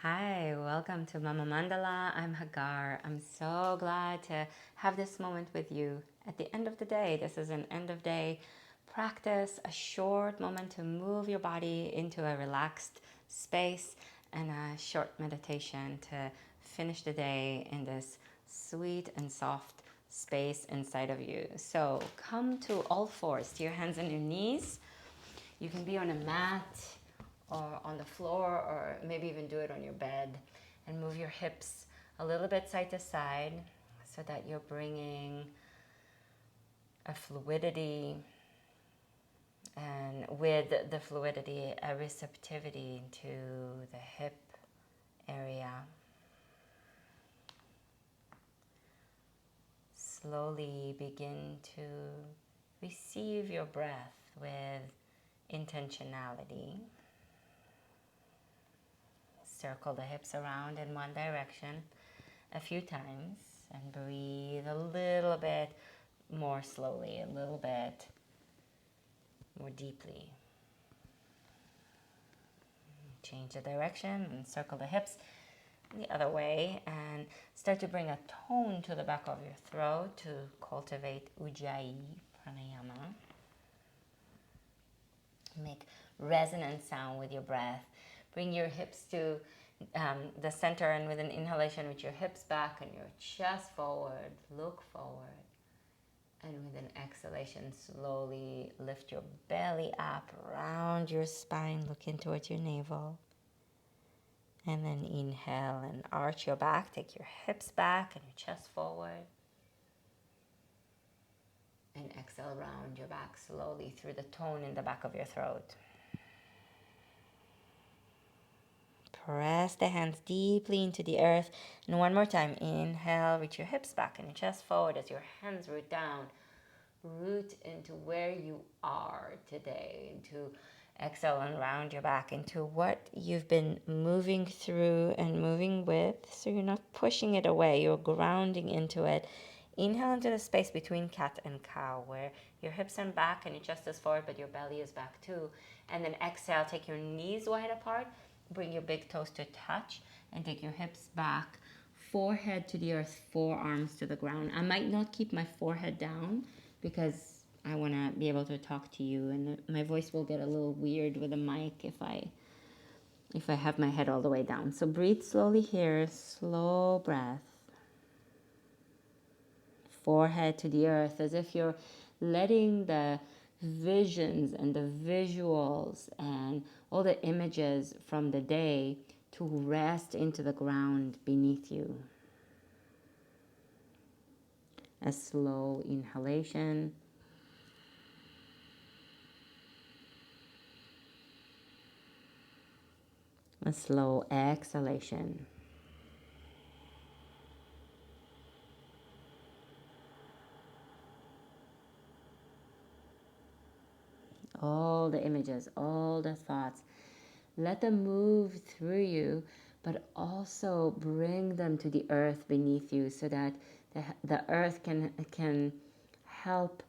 Hi, welcome to Mama Mandala. I'm Hagar. I'm so glad to have this moment with you. At the end of the day, this is an end of day practice, a short moment to move your body into a relaxed space, and a short meditation to finish the day in this sweet and soft space inside of you. So come to all fours, to your hands and your knees. You can be on a mat or on the floor, or maybe even do it on your bed, and move your hips a little bit side to side so that you're bringing a fluidity, and with the fluidity, a receptivity to the hip area. Slowly begin to receive your breath with intentionality. Circle the hips around in one direction a few times and breathe a little bit more slowly, a little bit more deeply. Change the direction and circle the hips the other way and start to bring a tone to the back of your throat to cultivate Ujjayi pranayama. Make resonant sound with your breath. Bring your hips to the center, and with an inhalation, with your hips back and your chest forward, look forward. And with an exhalation, slowly lift your belly up around your spine, looking towards your navel. And then inhale and arch your back, take your hips back and your chest forward. And exhale, round your back slowly through the tone in the back of your throat. Press the hands deeply into the earth. And one more time, inhale, reach your hips back and your chest forward as your hands root down. Root into where you are today, into exhale and round your back into what you've been moving through and moving with. So you're not pushing it away, you're grounding into it. Inhale into the space between cat and cow, where your hips are back and your chest is forward, but your belly is back too. And then exhale, take your knees wide apart, bring your big toes to touch, and take your hips back, forehead to the earth, forearms to the ground. I might not keep my forehead down because I want to be able to talk to you, and my voice will get a little weird with a mic if I have my head all the way down. So breathe slowly here, slow breath. Forehead to the earth, as if you're letting the visions and the visuals and all the images from the day to rest into the ground beneath you. A slow inhalation. A slow exhalation. All the images, all the thoughts, let them move through you, but also bring them to the earth beneath you so that the earth can help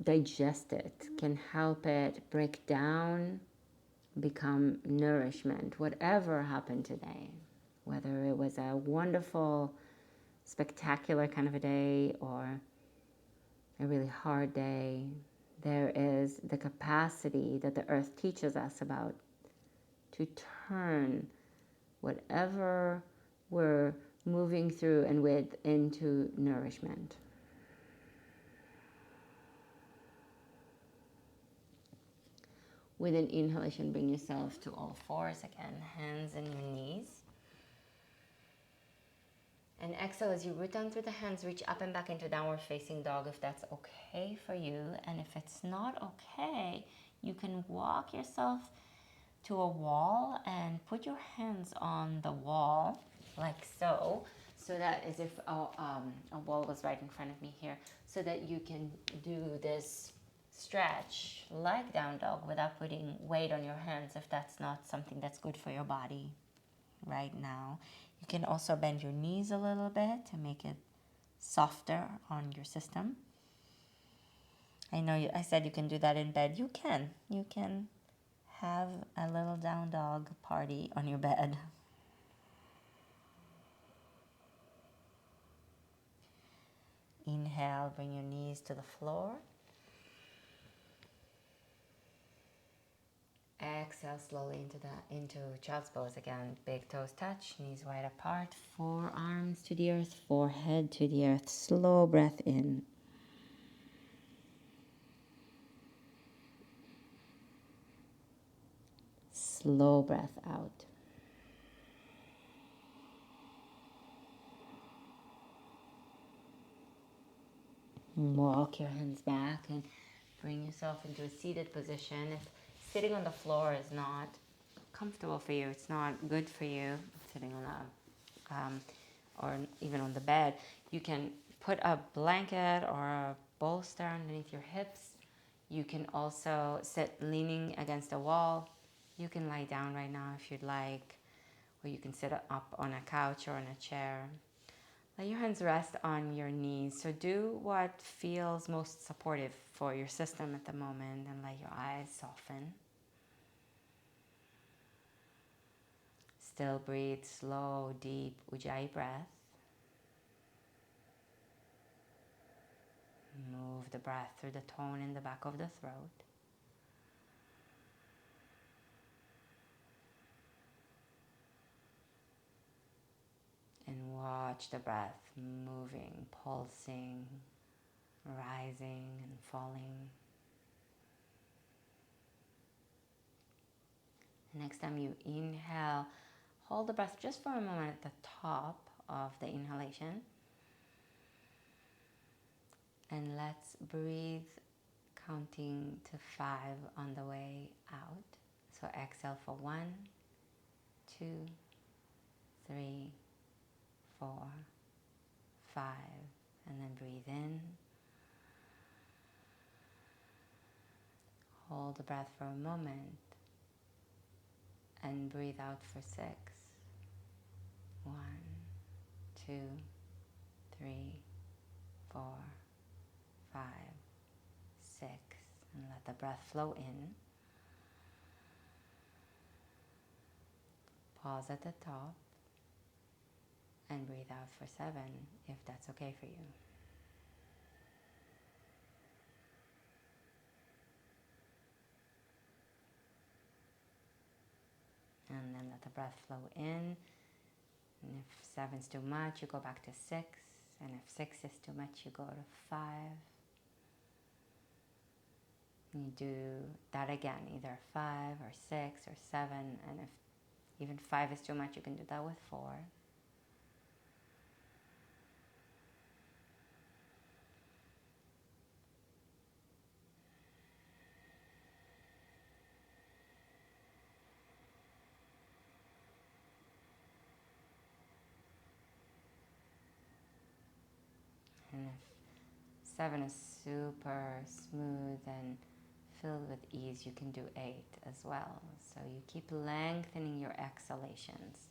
digest it, can help it break down, become nourishment, whatever happened today. Whether it was a wonderful, spectacular kind of a day or a really hard day, there is the capacity that the earth teaches us about to turn whatever we're moving through and with into nourishment. With an inhalation, bring yourself to all fours again, hands and your knees. And exhale as you root down through the hands, reach up and back into downward facing dog if that's okay for you. And if it's not okay, you can walk yourself to a wall and put your hands on the wall like so that as if a wall was right in front of me here, so that you can do this stretch like down dog without putting weight on your hands if that's not something that's good for your body right now. You can also bend your knees a little bit to make it softer on your system. I know I said you can do that in bed. You can have a little down dog party on your bed. Inhale, bring your knees to the floor. Exhale slowly into child's pose again. Big toes touch, knees wide apart, forearms to the earth, forehead to the earth. Slow breath in. Slow breath out. Walk your hands back and bring yourself into a seated position. If sitting on the floor is not comfortable for you, it's not good for you, sitting on or even on the bed, you can put a blanket or a bolster underneath your hips. You can also sit leaning against a wall. You can lie down right now if you'd like, or you can sit up on a couch or in a chair. Let your hands rest on your knees. So do what feels most supportive for your system at the moment, and let your eyes soften. Still breathe slow, deep Ujjayi breath. Move the breath through the tone in the back of the throat. And watch the breath moving, pulsing, rising and falling. Next time you inhale, hold the breath just for a moment at the top of the inhalation. And let's breathe, counting to 5 on the way out. So exhale for 1, 2, 3, 4, 5. And then breathe in. Hold the breath for a moment. And breathe out for 6. 1, 2, 3, 4, 5, 6. And let the breath flow in. Pause at the top. And breathe out for 7, if that's okay for you. And then let the breath flow in. And if 7 is too much, you go back to 6. And if 6 is too much, you go to 5. And you do that again, either 5 or 6 or 7. And if even 5 is too much, you can do that with 4. And if 7 is super smooth and filled with ease, you can do 8 as well. So you keep lengthening your exhalations.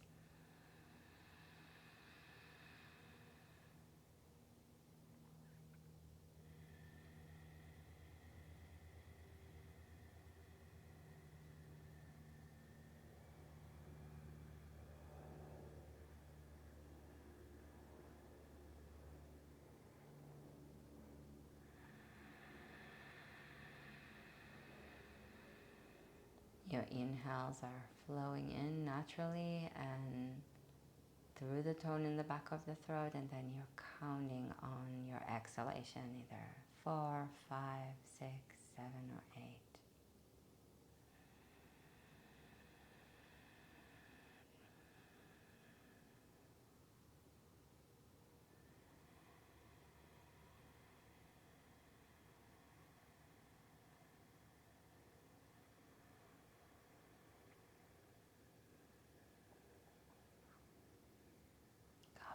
Your inhales are flowing in naturally and through the tone in the back of the throat, and then you're counting on your exhalation, either 4, 5, 6, 7, or 8.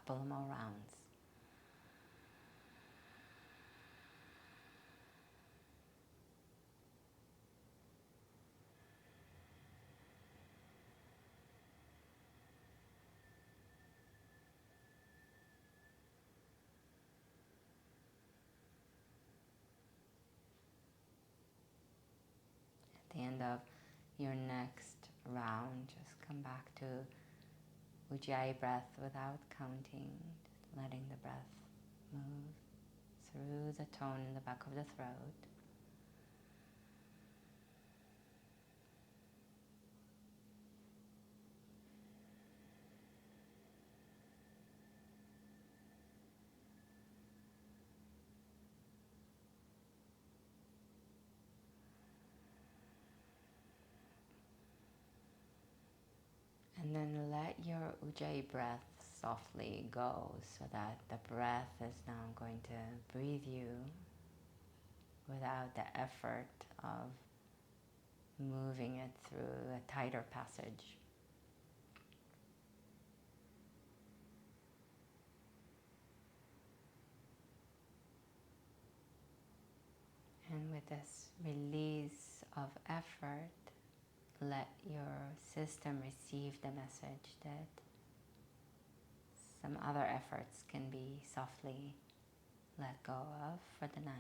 Couple more rounds. At the end of your next round, just come back to Ujjayi breath without counting, just letting the breath move through the tone in the back of the throat. And then let your Ujjayi breath softly go, so that the breath is now going to breathe you without the effort of moving it through a tighter passage. And with this release of effort, let your system receive the message that some other efforts can be softly let go of for the night.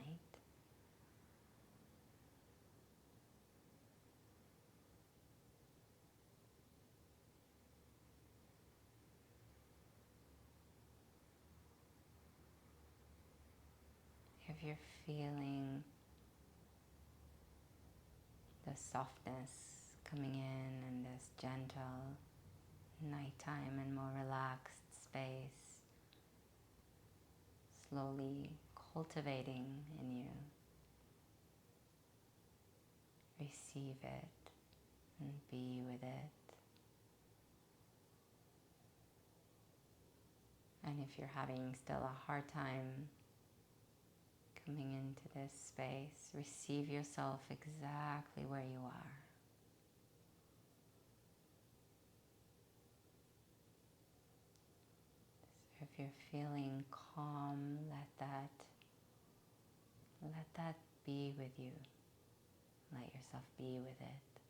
If you're feeling the softness coming in and this gentle nighttime and more relaxed space slowly cultivating in you, receive it and be with it. And if you're having still a hard time coming into this space, receive yourself exactly where you are. So if you're feeling calm, let that be with you. Let yourself be with it.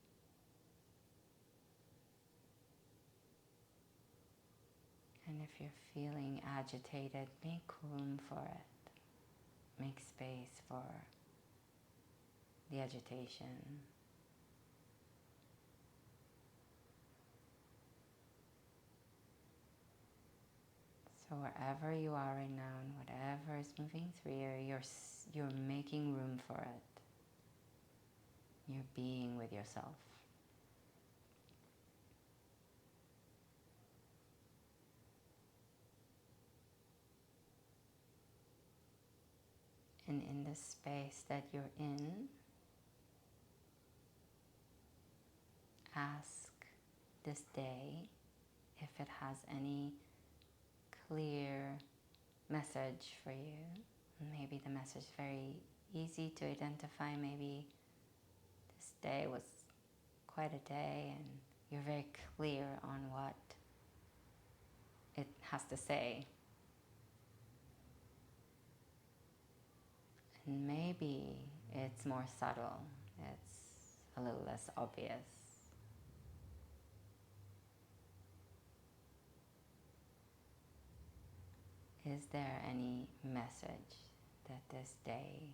And if you're feeling agitated, make room for it. Make space for the agitation. So wherever you are right now and whatever is moving through you, you're making room for it. You're being with yourself. And in the space that you're in, ask this day if it has any clear message for you. Maybe the message is very easy to identify. Maybe this day was quite a day and you're very clear on what it has to say. And maybe it's more subtle. It's a little less obvious. Is there any message that this day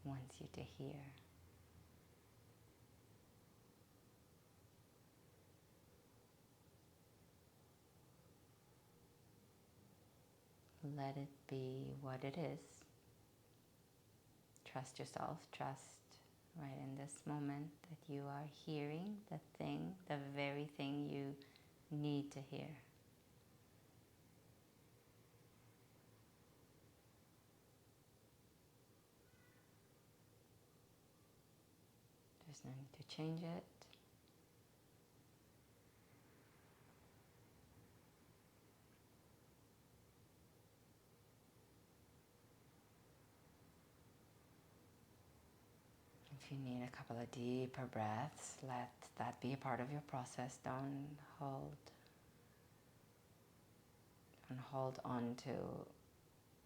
wants you to hear? Let it be what it is. Trust yourself. Trust right in this moment that you are hearing the thing, the very thing you need to hear. There's no need to change it. If you need a couple of deeper breaths, let that be a part of your process. Don't hold on to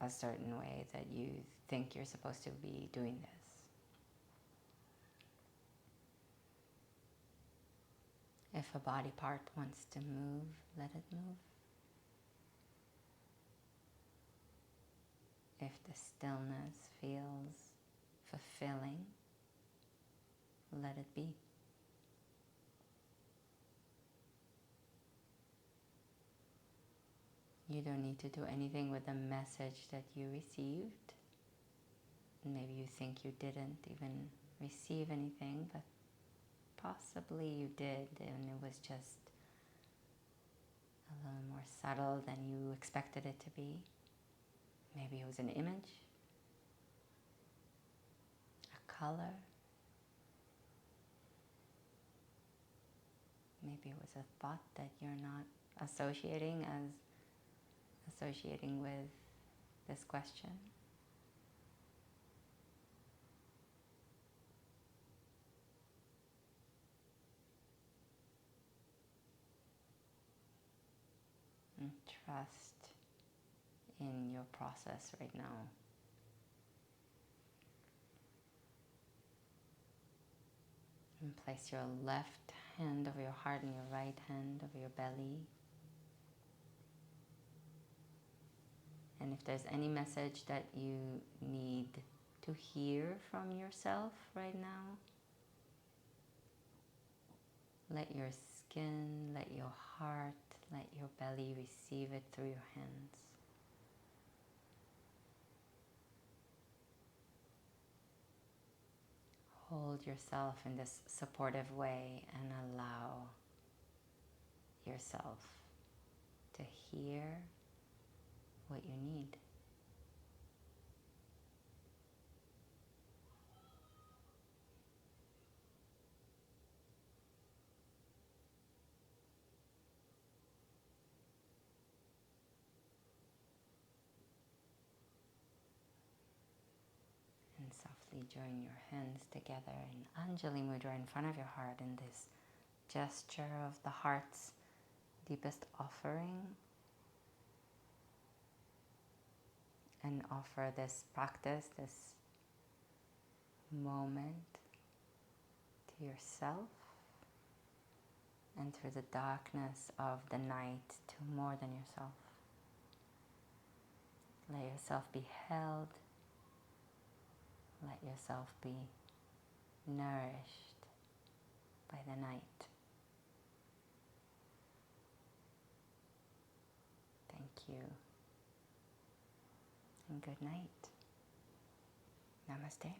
a certain way that you think you're supposed to be doing this. If a body part wants to move, let it move. If the stillness feels fulfilling, let it be. You don't need to do anything with the message that you received. Maybe you think you didn't even receive anything, but possibly you did, and it was just a little more subtle than you expected it to be. Maybe it was an image, a color. Maybe it was a thought that you're not associating with this question. And trust in your process right now. And place your left hand over your heart and your right hand over your belly. And if there's any message that you need to hear from yourself right now, let your skin, let your heart, let your belly receive it through your hands. Hold yourself in this supportive way and allow yourself to hear what you need. And softly join your hands together in Anjali Mudra in front of your heart in this gesture of the heart's deepest offering. And offer this practice, this moment to yourself and through the darkness of the night to more than yourself. Let yourself be held. Let yourself be nourished by the night. Thank you. And good night. Namaste.